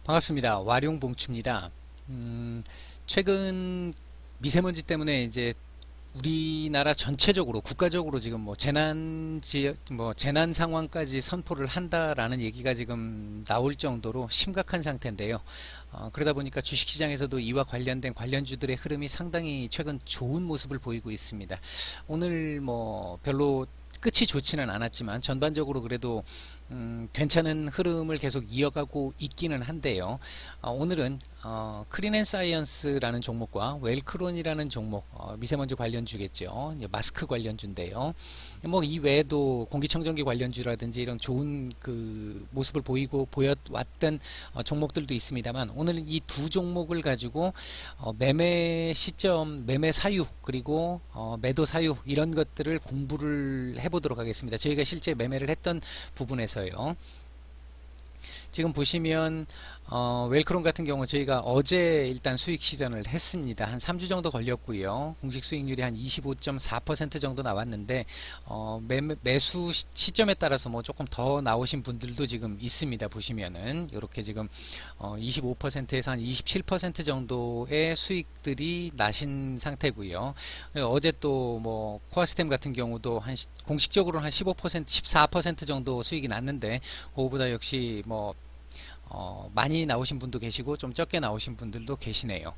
반갑습니다. 와룡봉추입니다. 최근 미세먼지 때문에 이제 우리나라 전체적으로 국가적으로 지금 재난 상황까지 선포를 한다라는 얘기가 지금 나올 정도로 심각한 상태인데요. 그러다 보니까 주식시장에서도 이와 관련된 관련주들의 흐름이 상당히 최근 좋은 모습을 보이고 있습니다. 오늘 별로 끝이 좋지는 않았지만 전반적으로 그래도 괜찮은 흐름을 계속 이어가고 있기는 한데요. 오늘은 크린앤사이언스라는 종목과 웰크론이라는 종목, 미세먼지 관련주겠죠. 이제 마스크 관련주인데요. 이 외에도 공기청정기 관련주라든지 이런 좋은 그 모습을 보여왔던 종목들도 있습니다만, 오늘은 이 두 종목을 가지고 매매 시점, 매매 사유, 그리고 매도 사유, 이런 것들을 공부를 해보도록 하겠습니다. 저희가 실제 매매를 했던 부분에서요. 지금 보시면 웰크론 같은 경우 저희가 어제 일단 수익 시전을 했습니다. 한 3주 정도 걸렸고요. 공식 수익률이 한 25.4% 정도 나왔는데 매수 시점에 따라서 조금 더 나오신 분들도 지금 있습니다. 보시면은 이렇게 지금 25%에서 한 27% 정도의 수익들이 나신 상태고요. 어제 또 코아스템 같은 경우도 공식적으로 한 15%, 14% 정도 수익이 났는데 그거보다 역시 많이 나오신 분도 계시고 좀 적게 나오신 분들도 계시네요.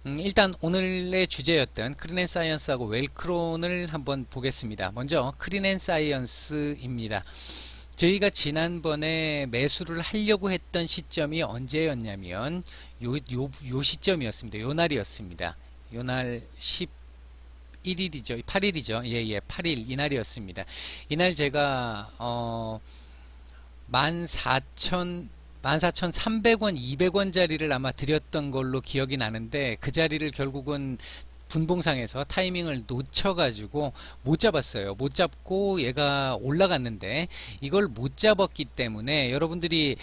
일단 오늘의 주제였던 크린앤사이언스하고 웰크론을 한번 보겠습니다. 먼저 크린앤사이언스입니다. 저희가 지난번에 매수를 하려고 했던 시점이 언제였냐면 요 시점이었습니다. 요 날이었습니다. 요 날 11일이죠. 8일이죠. 예, 8일 이날이었습니다. 이날 제가 14,300원, 200원짜리를 아마 드렸던 걸로 기억이 나는데, 그 자리를 결국은 분봉상에서 타이밍을 놓쳐가지고 못 잡았어요. 못 잡고 얘가 올라갔는데 이걸 못 잡았기 때문에 여러분들이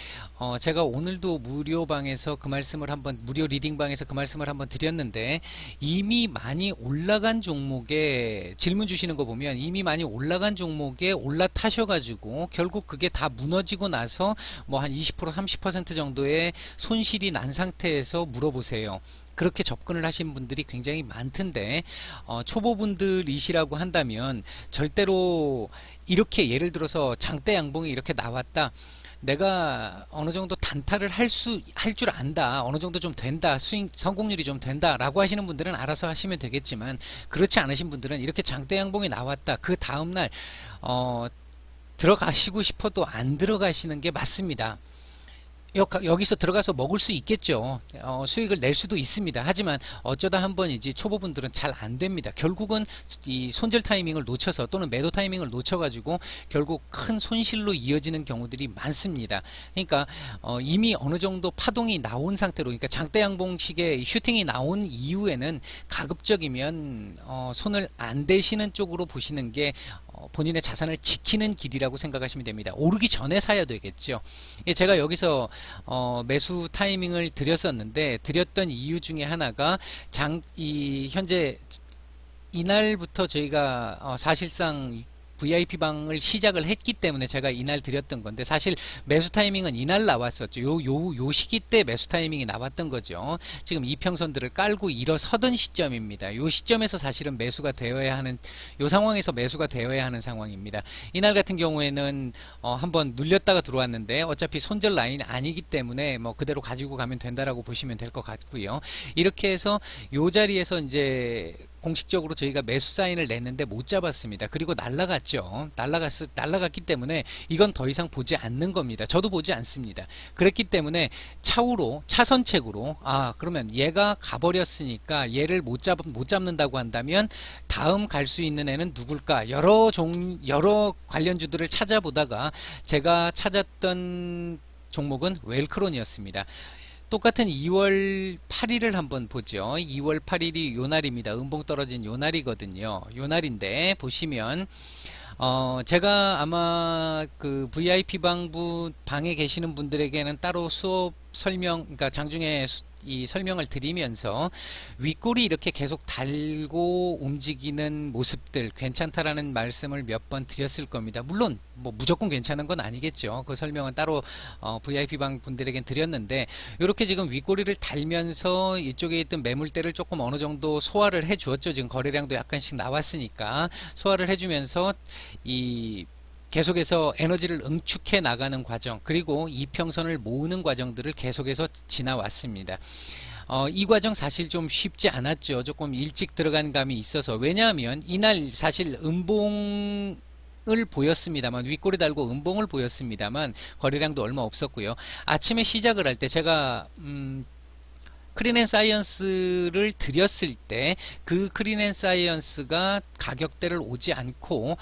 제가 오늘도 무료방에서 그 말씀을 한번, 무료 리딩방에서 그 말씀을 한번 드렸는데, 이미 많이 올라간 종목에 질문 주시는 거 보면 이미 많이 올라간 종목에 올라타셔가지고 결국 그게 다 무너지고 나서 한 20% 30% 정도의 손실이 난 상태에서 물어보세요. 그렇게 접근을 하신 분들이 굉장히 많던데, 초보분들이시라고 한다면 절대로 이렇게, 예를 들어서 장대 양봉이 이렇게 나왔다, 내가 어느 정도 단타를 할 줄 안다, 어느 정도 좀 된다, 수익 성공률이 좀 된다 라고 하시는 분들은 알아서 하시면 되겠지만, 그렇지 않으신 분들은 이렇게 장대 양봉이 나왔다, 그 다음날 들어가시고 싶어도 안 들어가시는 게 맞습니다. 여기서 들어가서 먹을 수 있겠죠. 수익을 낼 수도 있습니다. 하지만 어쩌다 한 번이지 초보분들은 잘 안 됩니다. 결국은 이 손절 타이밍을 놓쳐서, 또는 매도 타이밍을 놓쳐가지고 결국 큰 손실로 이어지는 경우들이 많습니다. 그러니까 이미 어느 정도 파동이 나온 상태로, 그러니까 장대 양봉식의 슈팅이 나온 이후에는 가급적이면 손을 안 대시는 쪽으로 보시는 게 본인의 자산을 지키는 길이라고 생각하시면 됩니다. 오르기 전에 사야 되겠죠. 제가 여기서 매수 타이밍을 드렸던 이유 중에 하나가 현재 이날부터 저희가 사실상 VIP방을 시작을 했기 때문에 제가 이날 드렸던 건데, 사실 매수 타이밍은 이날 나왔었죠. 요 시기 때 매수 타이밍이 나왔던 거죠. 지금 이평선들을 깔고 일어서던 시점입니다. 요 시점에서 사실은 매수가 되어야 하는, 요 상황에서 매수가 되어야 하는 상황입니다. 이날 같은 경우에는 한번 눌렸다가 들어왔는데 어차피 손절 라인이 아니기 때문에 그대로 가지고 가면 된다라고 보시면 될 것 같고요. 이렇게 해서 요 자리에서 이제 공식적으로 저희가 매수 사인을 냈는데 못 잡았습니다. 그리고 날라갔죠. 날라갔기 때문에 이건 더 이상 보지 않는 겁니다. 저도 보지 않습니다. 그랬기 때문에 차후로, 차선책으로, 그러면 얘가 가버렸으니까 얘를 못 잡는다고 한다면 다음 갈 수 있는 애는 누굴까? 여러 관련주들을 찾아보다가 제가 찾았던 종목은 웰크론이었습니다. 똑같은 2월 8일을 한번 보죠. 2월 8일이 요 날입니다. 음봉 떨어진 요 날이거든요. 요 날인데 보시면 제가 아마 그 VIP 방에 계시는 분들에게는 따로 수업 그러니까 장중에 이 설명을 드리면서 윗골이 이렇게 계속 달고 움직이는 모습들 괜찮다라는 말씀을 몇 번 드렸을 겁니다. 물론 뭐 무조건 괜찮은 건 아니겠죠. 그 설명은 따로 VIP방 분들에겐 드렸는데, 이렇게 지금 윗꼬리를 달면서 이쪽에 있던 매물대를 조금 어느 정도 소화를 해 주었죠. 지금 거래량도 약간씩 나왔으니까 소화를 해주면서 이 계속해서 에너지를 응축해 나가는 과정, 그리고 이평선을 모으는 과정들을 계속해서 지나왔습니다. 이 과정 사실 좀 쉽지 않았죠. 조금 일찍 들어간 감이 있어서. 왜냐하면 이날 사실 음봉을 보였습니다만, 윗꼬리 달고 음봉을 보였습니다만 거래량도 얼마 없었고요. 아침에 시작을 할 때 제가 크린앤사이언스를 드렸을 때 그 크린앤사이언스가 가격대를 오지 않고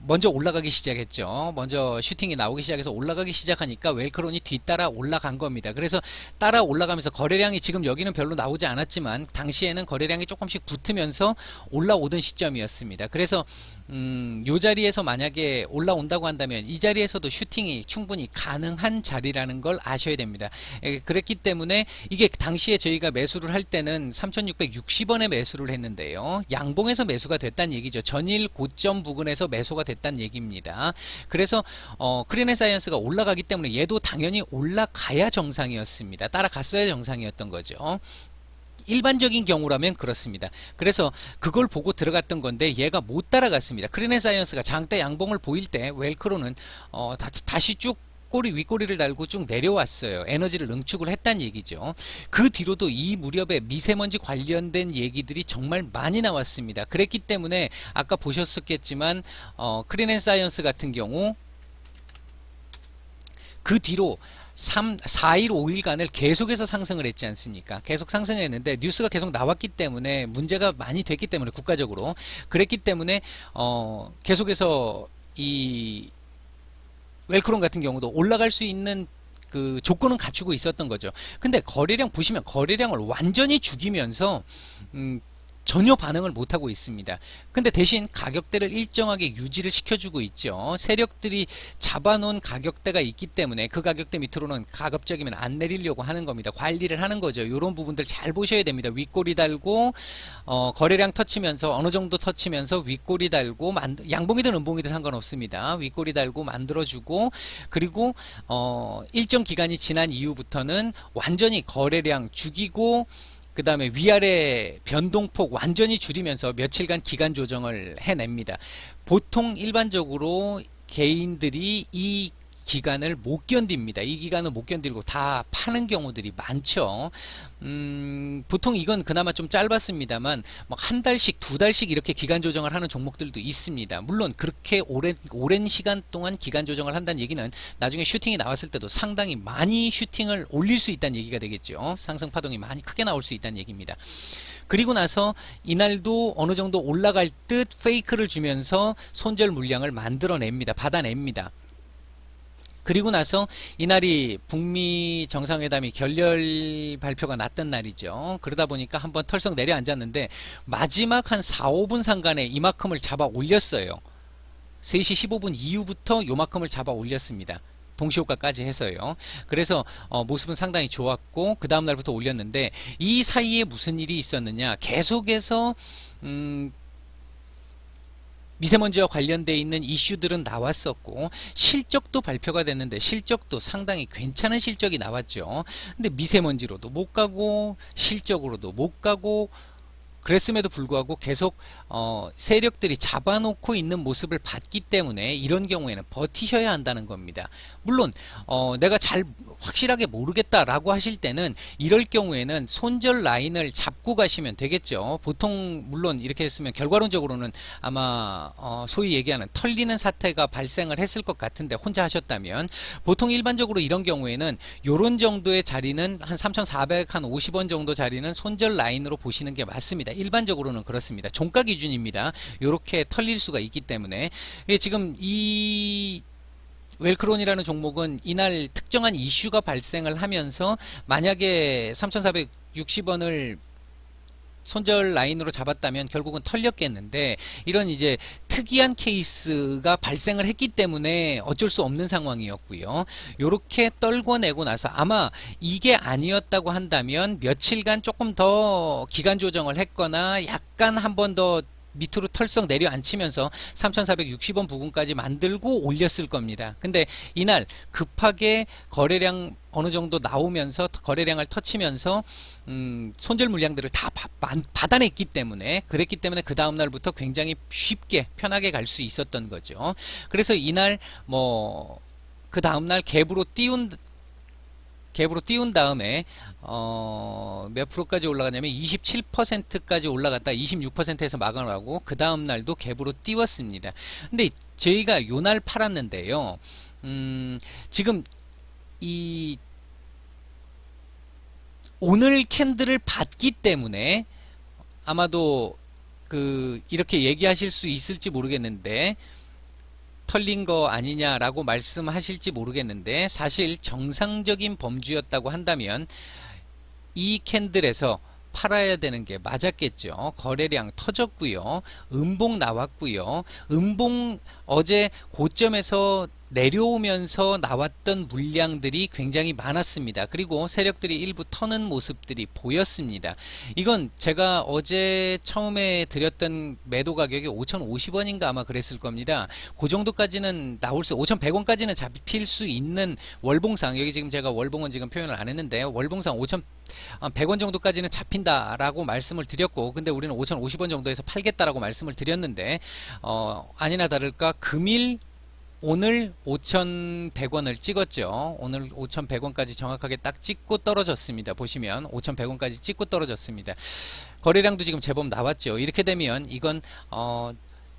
먼저 올라가기 시작했죠. 먼저 슈팅이 나오기 시작해서 올라가기 시작하니까 웰크론이 뒤따라 올라간 겁니다. 그래서 따라 올라가면서 거래량이 지금 여기는 별로 나오지 않았지만 당시에는 거래량이 조금씩 붙으면서 올라오던 시점이었습니다. 그래서 요 자리에서 만약에 올라온다고 한다면 이 자리에서도 슈팅이 충분히 가능한 자리라는 걸 아셔야 됩니다. 그랬기 때문에 이게 당시에 저희가 매수를 할 때는 3660원에 매수를 했는데요. 양봉에서 매수가 됐다는 얘기죠. 전일 고점 부근에서 매수가 됐다는 얘기입니다. 그래서 크린앤사이언스가 올라가기 때문에 얘도 당연히 올라가야 정상이었습니다. 따라갔어야 정상이었던 거죠. 일반적인 경우라면 그렇습니다. 그래서 그걸 보고 들어갔던 건데 얘가 못 따라갔습니다. 크린앤사이언스가 장대 양봉을 보일 때 웰크로는 다시 쭉 윗꼬리를 달고 쭉 내려왔어요. 에너지를 응축을 했다는 얘기죠. 그 뒤로도 이 무렵에 미세먼지 관련된 얘기들이 정말 많이 나왔습니다. 그랬기 때문에 아까 보셨었겠지만 크린앤사이언스 같은 경우 그 뒤로 4일, 5일간을 계속해서 상승을 했지 않습니까? 계속 상승했는데 뉴스가 계속 나왔기 때문에, 문제가 많이 됐기 때문에, 국가적으로 그랬기 때문에 계속해서 이 웰크론 같은 경우도 올라갈 수 있는 그 조건은 갖추고 있었던 거죠. 근데 거래량 보시면 거래량을 완전히 죽이면서 전혀 반응을 못하고 있습니다. 근데 대신 가격대를 일정하게 유지를 시켜주고 있죠. 세력들이 잡아놓은 가격대가 있기 때문에 그 가격대 밑으로는 가급적이면 안 내리려고 하는 겁니다. 관리를 하는 거죠. 이런 부분들 잘 보셔야 됩니다. 윗꼬리 달고 거래량 터치면서 어느 정도 터치면서 윗꼬리 달고 양봉이든 음봉이든 상관없습니다. 윗꼬리 달고 만들어주고, 그리고 일정 기간이 지난 이후부터는 완전히 거래량 죽이고 그 다음에 위아래 변동폭 완전히 줄이면서 며칠간 기간 조정을 해냅니다. 보통 일반적으로 개인들이 이 기간을 못 견딥니다. 이 기간을 못 견디고 다 파는 경우들이 많죠. 보통 이건 그나마 좀 짧았습니다만 막 한 달씩, 두 달씩 이렇게 기간 조정을 하는 종목들도 있습니다. 물론 그렇게 오랜 시간 동안 기간 조정을 한다는 얘기는 나중에 슈팅이 나왔을 때도 상당히 많이 슈팅을 올릴 수 있다는 얘기가 되겠죠. 상승 파동이 많이 크게 나올 수 있다는 얘기입니다. 그리고 나서 이날도 어느 정도 올라갈 듯 페이크를 주면서 손절 물량을 만들어냅니다. 받아냅니다. 그리고 나서 이날이 북미 정상회담이 결렬 발표가 났던 날이죠. 그러다 보니까 한번 털썩 내려앉았는데 마지막 한 4, 5분 상간에 이만큼을 잡아 올렸어요. 3시 15분 이후부터 요만큼을 잡아 올렸습니다. 동시효과까지 해서요. 그래서 모습은 상당히 좋았고 그 다음날부터 올렸는데, 이 사이에 무슨 일이 있었느냐, 계속해서 미세먼지와 관련되어 있는 이슈들은 나왔었고 실적도 발표가 됐는데 실적도 상당히 괜찮은 실적이 나왔죠. 근데 미세먼지로도 못 가고 실적으로도 못 가고, 그랬음에도 불구하고 계속 세력들이 잡아놓고 있는 모습을 봤기 때문에 이런 경우에는 버티셔야 한다는 겁니다. 물론 내가 잘 확실하게 모르겠다라고 하실 때는 이럴 경우에는 손절 라인을 잡고 가시면 되겠죠. 보통 물론 이렇게 했으면 결과론적으로는 아마 소위 얘기하는 털리는 사태가 발생을 했을 것 같은데, 혼자 하셨다면 보통 일반적으로 이런 경우에는 요런 정도의 자리는 한 3,450원 정도 자리는 손절 라인으로 보시는 게 맞습니다. 일반적으로는 그렇습니다. 종가 기준입니다. 요렇게 털릴 수가 있기 때문에. 지금 이 웰크론이라는 종목은 이날 특정한 이슈가 발생을 하면서 만약에 3,460원을 손절 라인으로 잡았다면 결국은 털렸겠는데, 이런 이제 특이한 케이스가 발생을 했기 때문에 어쩔 수 없는 상황이었고요. 요렇게 떨궈내고 나서 아마 이게 아니었다고 한다면 며칠간 조금 더 기간 조정을 했거나 약간 한 번 더 밑으로 털썩 내려앉히면서 3,460원 부근까지 만들고 올렸을 겁니다. 근데 이날 급하게 거래량 어느 정도 나오면서 거래량을 터치면서 손절 물량들을 다 받아냈기 때문에 그랬기 때문에 그 다음날부터 굉장히 쉽게 편하게 갈 수 있었던 거죠. 그래서 이날 뭐 그 다음날 갭으로 띄운 다음에 몇 프로까지 올라가냐면 27%까지 올라갔다 26%에서 마감하고 그 다음날도 갭으로 띄웠습니다. 근데 저희가 요날 팔았는데요. 지금 이 오늘 캔들을 봤기 때문에 아마도 이렇게 얘기하실 수 있을지 모르겠는데 털린 거 아니냐라고 말씀하실지 모르겠는데 사실 정상적인 범주였다고 한다면 이 캔들에서 팔아야 되는 게 맞았겠죠. 거래량 터졌고요. 음봉 나왔고요. 음봉 어제 고점에서 내려오면서 나왔던 물량들이 굉장히 많았습니다. 그리고 세력들이 일부 터는 모습들이 보였습니다. 이건 제가 어제 처음에 드렸던 매도 가격이 5,050원인가 아마 그랬을 겁니다. 그 정도까지는 나올 수 5,100원까지는 잡힐 수 있는 월봉상, 여기 지금 제가 월봉은 지금 표현을 안 했는데 월봉상 5,100원 정도까지는 잡힌다라고 말씀을 드렸고, 근데 우리는 5,050원 정도에서 팔겠다라고 말씀을 드렸는데 아니나 다를까 금일 오늘 5,100원을 찍었죠. 오늘 5,100원까지 정확하게 딱 찍고 떨어졌습니다. 보시면 5,100원까지 찍고 떨어졌습니다. 거래량도 지금 제법 나왔죠. 이렇게 되면 이건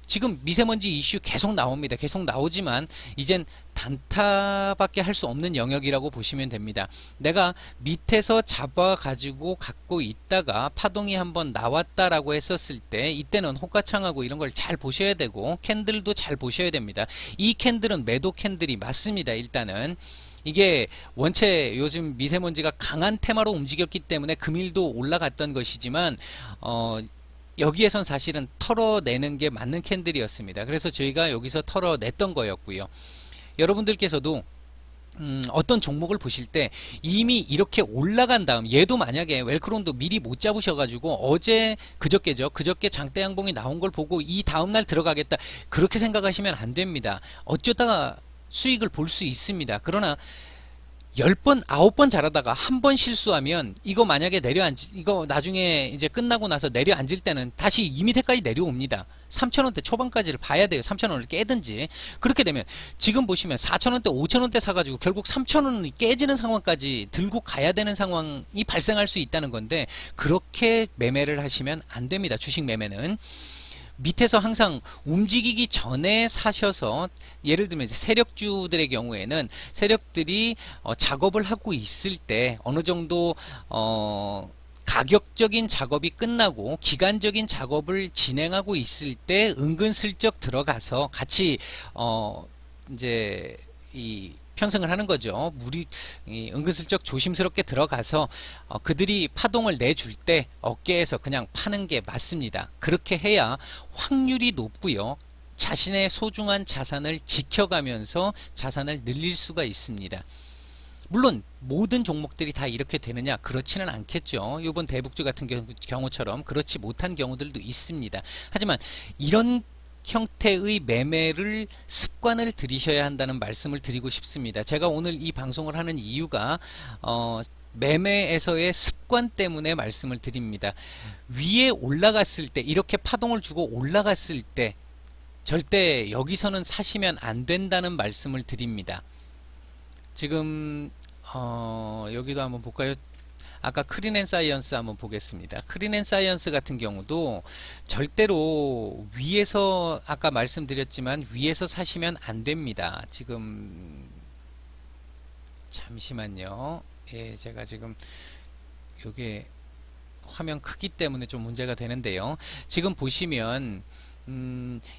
지금 미세먼지 이슈 계속 나옵니다. 계속 나오지만 이젠 단타밖에 할 수 없는 영역이라고 보시면 됩니다. 내가 밑에서 잡아 가지고 갖고 있다가 파동이 한번 나왔다라고 했었을 때 이때는 호가창하고 이런 걸 잘 보셔야 되고 캔들도 잘 보셔야 됩니다. 이 캔들은 매도 캔들이 맞습니다. 일단은 이게 원체 요즘 미세먼지가 강한 테마로 움직였기 때문에 금일도 올라갔던 것이지만 여기에선 사실은 털어내는 게 맞는 캔들이었습니다. 그래서 저희가 여기서 털어냈던 거였고요. 여러분들께서도 어떤 종목을 보실 때 이미 이렇게 올라간 다음 얘도 만약에 웰크론도 미리 못 잡으셔가지고 어제 그저께 장대 양봉이 나온 걸 보고 이 다음날 들어가겠다 그렇게 생각하시면 안 됩니다. 어쩌다가 수익을 볼 수 있습니다. 그러나 10번, 9번 잘하다가 한 번 실수하면 이거 만약에 이거 나중에 이제 끝나고 나서 내려앉을 때는 다시 이 밑에까지 내려옵니다. 3,000원대 초반까지를 봐야 돼요. 3,000원을 깨든지. 그렇게 되면 지금 보시면 4,000원대, 5,000원대 사가지고 결국 3,000원이 깨지는 상황까지 들고 가야 되는 상황이 발생할 수 있다는 건데 그렇게 매매를 하시면 안 됩니다. 주식 매매는. 밑에서 항상 움직이기 전에 사셔서 예를 들면 이제 세력주들의 경우에는 세력들이 작업을 하고 있을 때 어느 정도 가격적인 작업이 끝나고 기간적인 작업을 진행하고 있을 때 은근슬쩍 들어가서 같이 이제 이 편승을 하는 거죠. 은근슬쩍 조심스럽게 들어가서 그들이 파동을 내줄 때 어깨에서 그냥 파는 게 맞습니다. 그렇게 해야 확률이 높고요. 자신의 소중한 자산을 지켜가면서 자산을 늘릴 수가 있습니다. 물론 모든 종목들이 다 이렇게 되느냐? 그렇지는 않겠죠. 이번 대북주 같은 경우처럼 그렇지 못한 경우들도 있습니다. 하지만 이런 형태의 매매를 습관을 들이셔야 한다는 말씀을 드리고 싶습니다. 제가 오늘 이 방송을 하는 이유가 매매에서의 습관 때문에 말씀을 드립니다. 위에 올라갔을 때 이렇게 파동을 주고 올라갔을 때 절대 여기서는 사시면 안 된다는 말씀을 드립니다. 지금 여기도 한번 볼까요? 아까 크린앤사이언스 한번 보겠습니다. 크린앤사이언스 같은 경우도 절대로 위에서 아까 말씀드렸지만 위에서 사시면 안 됩니다. 지금 잠시만요. 예, 제가 지금 요게 화면 크기 때문에 좀 문제가 되는데요. 지금 보시면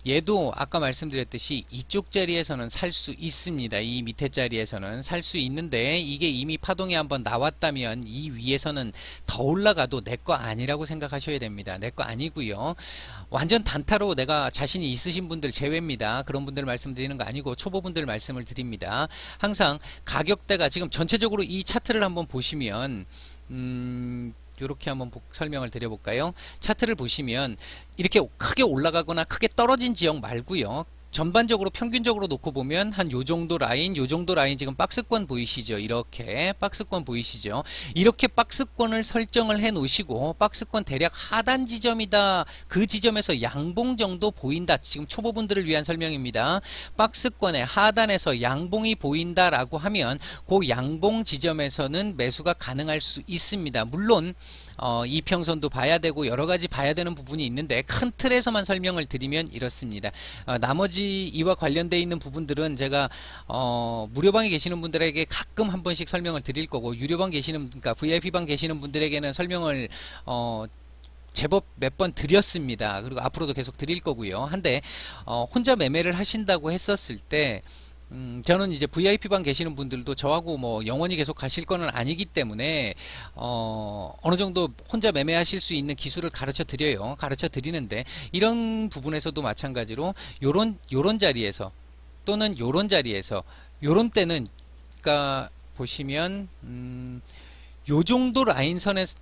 얘도 아까 말씀드렸듯이 이쪽 자리에서는 살 수 있습니다. 이 밑에 자리에서는 살 수 있는데 이게 이미 파동이 한번 나왔다면 이 위에서는 더 올라가도 내 거 아니라고 생각하셔야 됩니다. 내 거 아니고요. 완전 단타로 내가 자신이 있으신 분들 제외입니다. 그런 분들 말씀드리는 거 아니고 초보분들 말씀을 드립니다. 항상 가격대가 지금 전체적으로 이 차트를 한번 보시면 이렇게 한번 설명을 드려볼까요? 차트를 보시면 이렇게 크게 올라가거나 크게 떨어진 지역 말고요. 전반적으로 평균적으로 놓고 보면 한 요 정도 라인, 요 정도 라인 지금 박스권 보이시죠? 이렇게 박스권 보이시죠? 이렇게 박스권을 설정을 해 놓으시고 박스권 대략 하단 지점이다. 그 지점에서 양봉 정도 보인다. 지금 초보분들을 위한 설명입니다. 박스권의 하단에서 양봉이 보인다라고 하면 그 양봉 지점에서는 매수가 가능할 수 있습니다. 물론 이평선도 봐야 되고 여러 가지 봐야 되는 부분이 있는데 큰 틀에서만 설명을 드리면 이렇습니다. 나머지 이와 관련되어 있는 부분들은 제가 무료방에 계시는 분들에게 가끔 한 번씩 설명을 드릴 거고 유료방 계시는 그러니까 VIP방 계시는 분들에게는 설명을 제법 몇 번 드렸습니다. 그리고 앞으로도 계속 드릴 거고요. 한데 혼자 매매를 하신다고 했었을 때 저는 이제 VIP방 계시는 분들도 저하고 뭐 영원히 계속 가실 거는 아니기 때문에 어느 정도 혼자 매매하실 수 있는 기술을 가르쳐 드려요. 가르쳐 드리는데 이런 부분에서도 마찬가지로 요런 자리에서 또는 요런 자리에서 요런 때는 그러니까 보시면 요 정도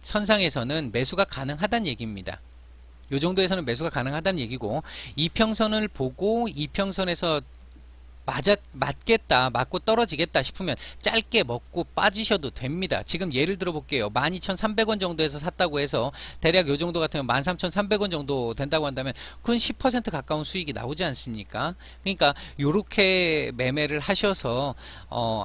선상에서는 매수가 가능하다는 얘기입니다. 요 정도에서는 매수가 가능하다는 얘기고 이평선을 보고 이평선에서 맞겠다, 맞고 떨어지겠다 싶으면 짧게 먹고 빠지셔도 됩니다. 지금 예를 들어 볼게요. 12,300원 정도에서 샀다고 해서 대략 요 정도 같으면 13,300원 정도 된다고 한다면 그건 10% 가까운 수익이 나오지 않습니까? 그러니까 요렇게 매매를 하셔서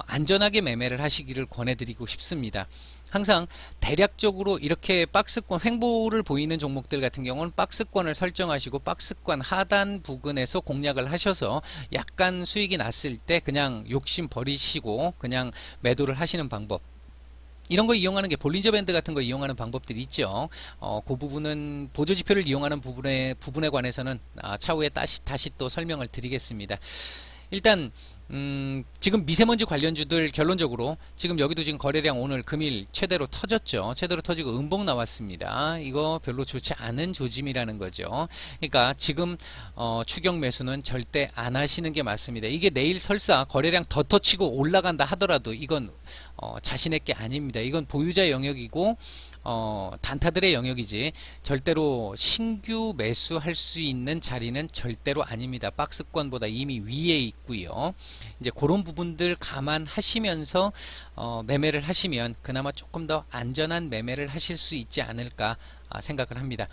안전하게 매매를 하시기를 권해드리고 싶습니다. 항상 대략적으로 이렇게 박스권 횡보를 보이는 종목들 같은 경우는 박스권을 설정하시고 박스권 하단 부근에서 공략을 하셔서 약간 수익이 났을 때 그냥 욕심 버리시고 그냥 매도를 하시는 방법, 이런 거 이용하는 게 볼린저 밴드 같은 거 이용하는 방법들이 있죠. 그 부분은 보조지표를 이용하는 부분에 관해서는 차후에 다시 또 설명을 드리겠습니다. 일단 지금 미세먼지 관련주들 결론적으로 지금 여기도 지금 거래량 오늘 금일 최대로 터졌죠. 최대로 터지고 음봉 나왔습니다. 이거 별로 좋지 않은 조짐이라는 거죠. 그러니까 지금 추격 매수는 절대 안 하시는 게 맞습니다. 이게 내일 설사 거래량 더 터치고 올라간다 하더라도 이건 자신의 게 아닙니다. 이건 보유자 영역이고 단타들의 영역이지 절대로 신규 매수할 수 있는 자리는 절대로 아닙니다. 박스권보다 이미 위에 있고요. 이제 그런 부분들 감안하시면서 매매를 하시면 그나마 조금 더 안전한 매매를 하실 수 있지 않을까 생각을 합니다.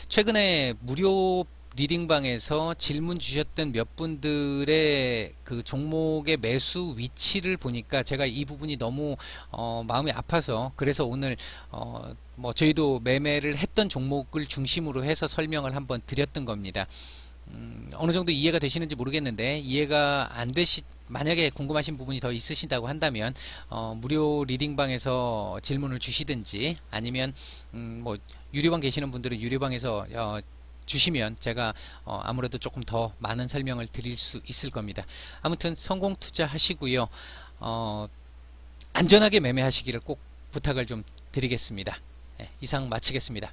최근에 무료 리딩방에서 질문 주셨던 몇 분들의 그 종목의 매수 위치를 보니까 제가 이 부분이 너무 마음이 아파서 그래서 오늘 뭐 저희도 매매를 했던 종목을 중심으로 해서 설명을 한번 드렸던 겁니다. 어느 정도 이해가 되시는지 모르겠는데 이해가 안 만약에 궁금하신 부분이 더 있으신다고 한다면 무료 리딩방에서 질문을 주시든지 아니면 뭐 유료방 계시는 분들은 유료방에서 주시면 제가 아무래도 조금 더 많은 설명을 드릴 수 있을 겁니다. 아무튼 성공 투자하시고요. 안전하게 매매하시기를 꼭 부탁을 좀 드리겠습니다. 네, 이상 마치겠습니다.